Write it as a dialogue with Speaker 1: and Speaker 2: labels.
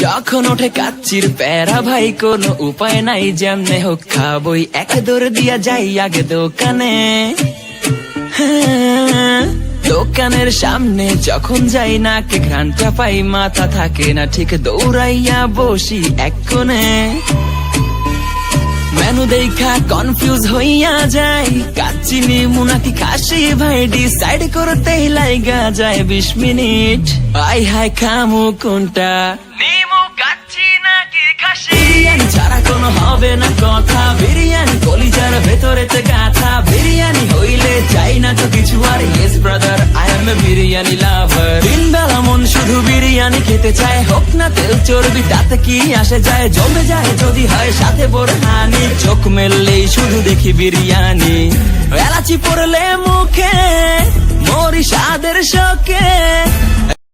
Speaker 1: যখন ওঠে কাচ্চির প্যারা ভাই কোনো উপায় নাই, যেমনে হোক খাবই, এক দৌড় দিয়া যাই আগে দোকানে। দোকানের সামনে যখন যাই নাকে ঘ্রাণটা পাই, মাথা থাকে না ঠিক, দৌড়াইয়া বসি এক কোণে। মেনু দেখা কনফিউজ হইয়া যাই, কাচ্চি নিমু নাকি খাসি ভাই ডিসাইড করতেই লাইগা যায় 20 মিনিট। আই হাই খামু কোনটা, নিমু কাচ্চি নাকি খাসি? বিরিয়ানি ছাড়া কোনো হবে না কথা, বিরিয়ানি কলিজার ভেতরেতে গাথা, বিরিয়ানি হইলে চাই না তো কিছু আর। Yes brother, I M A biryani লাভার। দিন বেলা মন শুধু বিরিয়ানি খেতে চায়, হোক না তেল চর্বি তাতে কি আসে যায়, জমে যায় যদি হয় সাথে বোরহানি। চোখ মেললেই শুধু দেখি বিরিয়ানি, এলাচি পড়লে মুখে মরি স্বাদের শোকে,